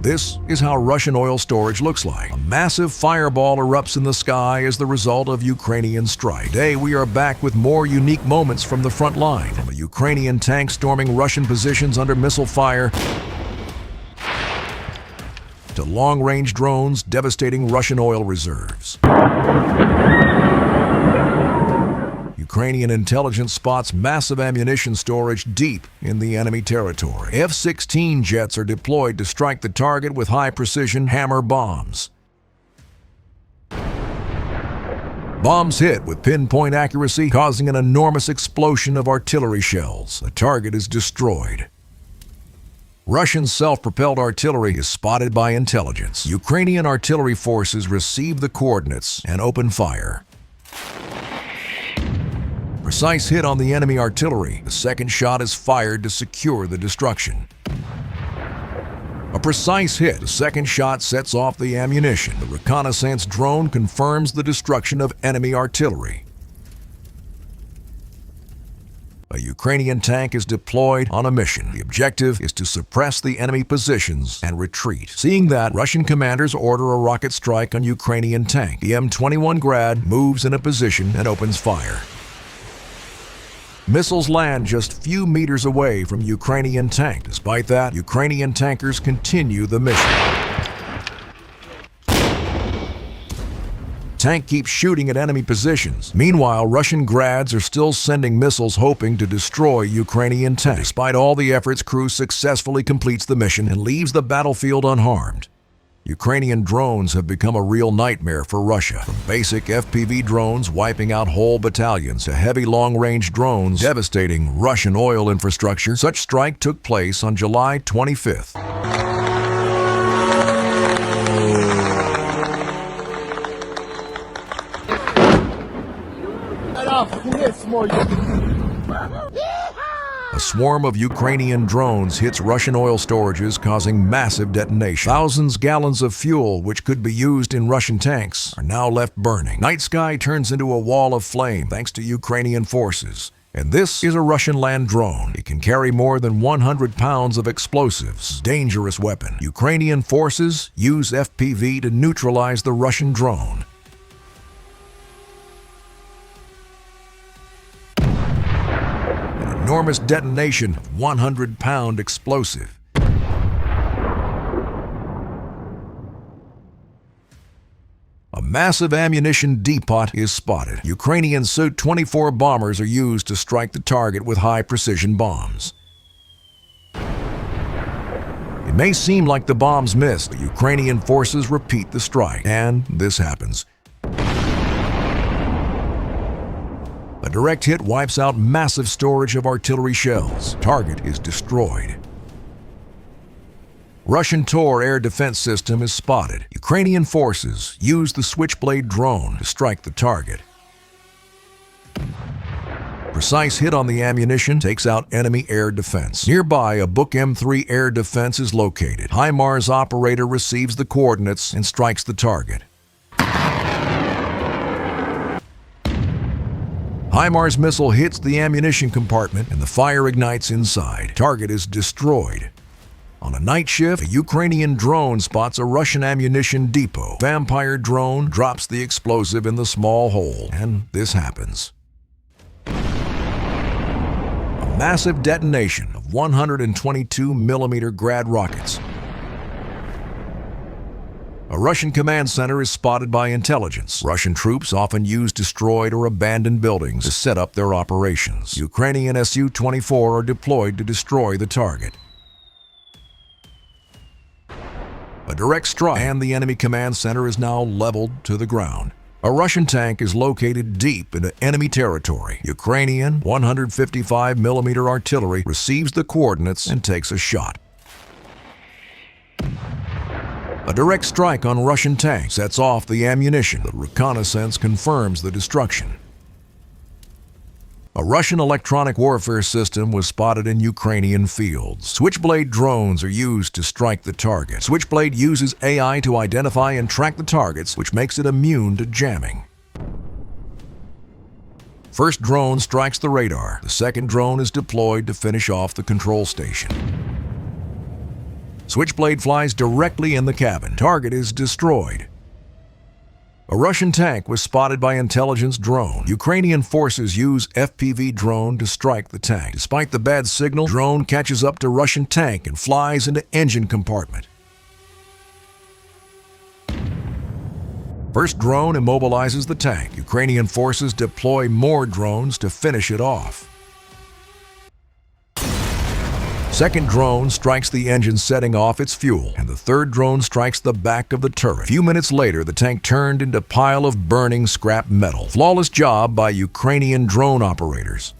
This is how Russian oil storage looks like. A massive fireball erupts in the sky as the result of Ukrainian strike. Today, we are back with more unique moments from the front line. From a Ukrainian tank storming Russian positions under missile fire, to long-range drones devastating Russian oil reserves. Ukrainian intelligence spots massive ammunition storage deep in the enemy territory. F-16 jets are deployed to strike the target with high-precision hammer bombs. Bombs hit with pinpoint accuracy, causing an enormous explosion of artillery shells. The target is destroyed. Russian self-propelled artillery is spotted by intelligence. Ukrainian artillery forces receive the coordinates and open fire. Precise hit on the enemy artillery. The second shot is fired to secure the destruction. A precise hit. The second shot sets off the ammunition. The reconnaissance drone confirms the destruction of enemy artillery. A Ukrainian tank is deployed on a mission. The objective is to suppress the enemy positions and retreat. Seeing that, Russian commanders order a rocket strike on Ukrainian tank. The M21 Grad moves in a position and opens fire. Missiles land just few meters away from Ukrainian tank. Despite that, Ukrainian tankers continue the mission. Tank keeps shooting at enemy positions. Meanwhile, Russian Grads are still sending missiles hoping to destroy Ukrainian tank. Despite all the efforts, crew successfully completes the mission and leaves the battlefield unharmed. Ukrainian drones have become a real nightmare for Russia. From basic FPV drones wiping out whole battalions to heavy long-range drones devastating Russian oil infrastructure, such strike took place on July 25th. A swarm of Ukrainian drones hits Russian oil storages, causing massive detonation. Thousands of gallons of fuel, which could be used in Russian tanks, are now left burning. Night sky turns into a wall of flame thanks to Ukrainian forces. And this is a Russian land drone. It can carry more than 100 pounds of explosives. Dangerous weapon. Ukrainian forces use FPV to neutralize the Russian drone. Enormous detonation of 100-pound explosive. A massive ammunition depot is spotted. Ukrainian Su-24 bombers are used to strike the target with high-precision bombs. It may seem like the bombs missed, but Ukrainian forces repeat the strike, and this happens. A direct hit wipes out massive storage of artillery shells. Target is destroyed. Russian Tor air defense system is spotted. Ukrainian forces use the Switchblade drone to strike the target. Precise hit on the ammunition takes out enemy air defense. Nearby, a Buk M3 air defense is located. HIMARS operator receives the coordinates and strikes the target. HIMARS missile hits the ammunition compartment and the fire ignites inside. Target is destroyed. On a night shift, a Ukrainian drone spots a Russian ammunition depot. Vampire drone drops the explosive in the small hole, and this happens. A massive detonation of 122mm Grad rockets. A Russian command center is spotted by intelligence. Russian troops often use destroyed or abandoned buildings to set up their operations. Ukrainian Su-24 are deployed to destroy the target. A direct strike, and the enemy command center is now leveled to the ground. A Russian tank is located deep into enemy territory. Ukrainian 155mm artillery receives the coordinates and takes a shot. A direct strike on Russian tank sets off the ammunition. The reconnaissance confirms the destruction. A Russian electronic warfare system was spotted in Ukrainian fields. Switchblade drones are used to strike the target. Switchblade uses AI to identify and track the targets, which makes it immune to jamming. First drone strikes the radar. The second drone is deployed to finish off the control station. Switchblade flies directly in the cabin. Target is destroyed. A Russian tank was spotted by intelligence drone. Ukrainian forces use FPV drone to strike the tank. Despite the bad signal, drone catches up to Russian tank and flies into engine compartment. First drone immobilizes the tank. Ukrainian forces deploy more drones to finish it off. Second drone strikes the engine, setting off its fuel, and the third drone strikes the back of the turret. A few minutes later, the tank turned into a pile of burning scrap metal. Flawless job by Ukrainian drone operators.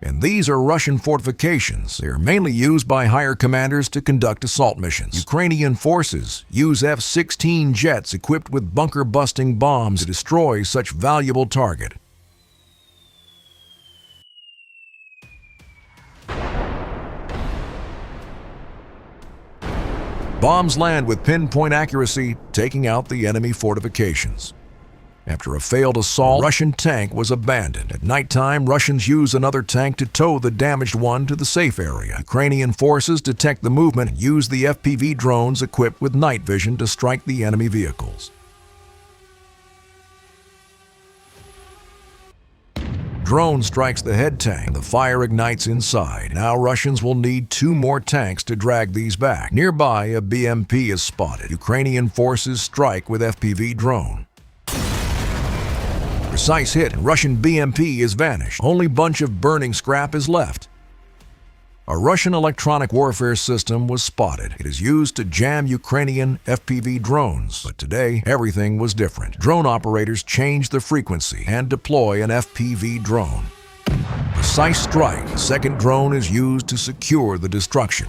And these are Russian fortifications. They are mainly used by higher commanders to conduct assault missions. Ukrainian forces use F-16 jets equipped with bunker-busting bombs to destroy such valuable target. Bombs land with pinpoint accuracy, taking out the enemy fortifications. After a failed assault, Russian tank was abandoned. At nighttime, Russians use another tank to tow the damaged one to the safe area. Ukrainian forces detect the movement and use the FPV drones equipped with night vision to strike the enemy vehicles. Drone strikes the head tank, and the fire ignites inside. Now Russians will need 2 more tanks to drag these back. Nearby, a BMP is spotted. Ukrainian forces strike with FPV drone. Precise hit, and Russian BMP is vanished. Only bunch of burning scrap is left. A Russian electronic warfare system was spotted. It is used to jam Ukrainian FPV drones. But today, everything was different. Drone operators change the frequency and deploy an FPV drone. Precise strike. The second drone is used to secure the destruction.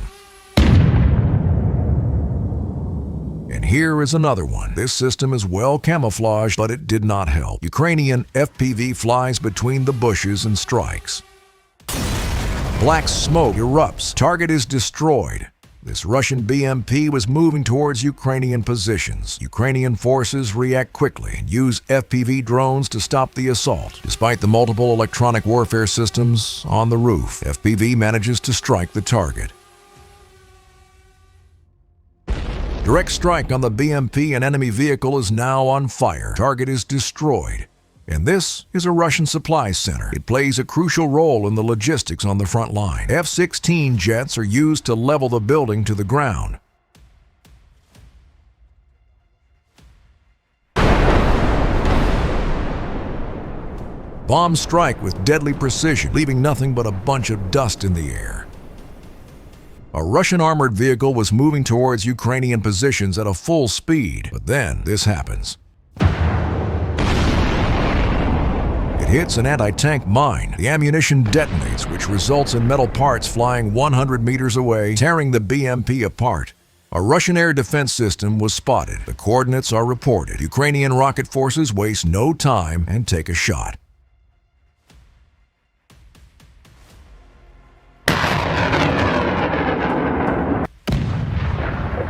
And here is another one. This system is well camouflaged, but it did not help. Ukrainian FPV flies between the bushes and strikes. Black smoke erupts. Target is destroyed. This Russian BMP was moving towards Ukrainian positions. Ukrainian forces react quickly and use FPV drones to stop the assault. Despite the multiple electronic warfare systems on the roof, FPV manages to strike the target. Direct strike on the BMP and enemy vehicle is now on fire. Target is destroyed. And this is a Russian supply center. It plays a crucial role in the logistics on the front line. F-16 jets are used to level the building to the ground. Bombs strike with deadly precision, leaving nothing but a bunch of dust in the air. A Russian armored vehicle was moving towards Ukrainian positions at a full speed, but then this happens. It hits an anti-tank mine. The ammunition detonates, which results in metal parts flying 100 meters away, tearing the BMP apart. A Russian air defense system was spotted. The coordinates are reported. Ukrainian rocket forces waste no time and take a shot.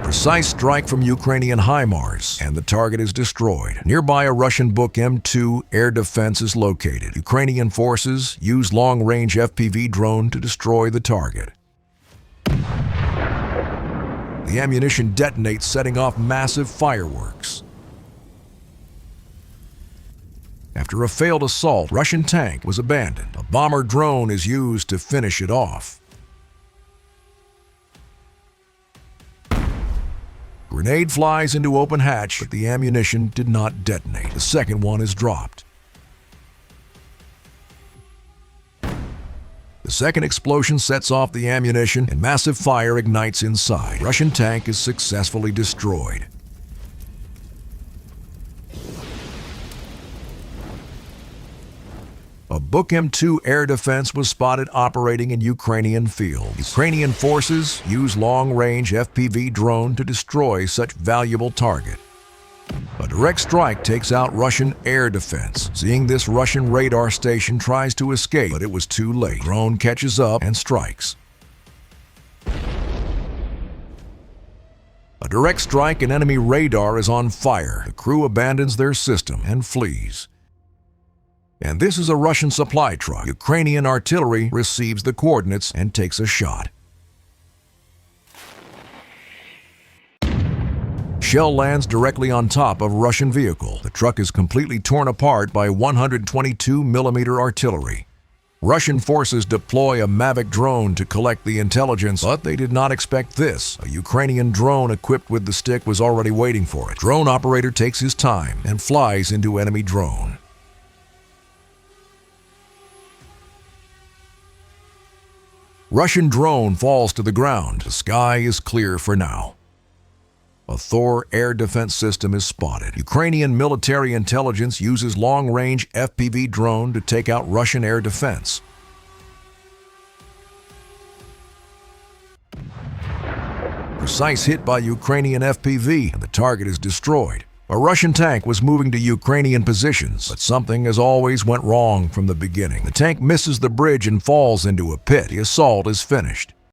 Precise strike from Ukrainian HIMARS, and the target is destroyed. Nearby, a Russian Buk M2 air defense is located. Ukrainian forces use long-range FPV drone to destroy the target. The ammunition detonates, setting off massive fireworks. After a failed assault, Russian tank was abandoned. A bomber drone is used to finish it off. Grenade flies into open hatch, but the ammunition did not detonate. The second one is dropped. The second explosion sets off the ammunition, and massive fire ignites inside. Russian tank is successfully destroyed. A Buk M2 air defense was spotted operating in Ukrainian fields. Ukrainian forces use long-range FPV drone to destroy such valuable target. A direct strike takes out Russian air defense. Seeing this, Russian radar station tries to escape, but it was too late. Drone catches up and strikes. A direct strike and enemy radar is on fire. The crew abandons their system and flees. And this is a Russian supply truck. Ukrainian artillery receives the coordinates and takes a shot. Shell lands directly on top of Russian vehicle. The truck is completely torn apart by 122mm artillery. Russian forces deploy a Mavic drone to collect the intelligence, but they did not expect this. A Ukrainian drone equipped with the stick was already waiting for it. Drone operator takes his time and flies into enemy drone. Russian drone falls to the ground. The sky is clear for now. A Thor air defense system is spotted. Ukrainian military intelligence uses long-range FPV drone to take out Russian air defense. Precise hit by Ukrainian FPV, and the target is destroyed. A Russian tank was moving to Ukrainian positions, but something as always went wrong from the beginning. The tank misses the bridge and falls into a pit. The assault is finished.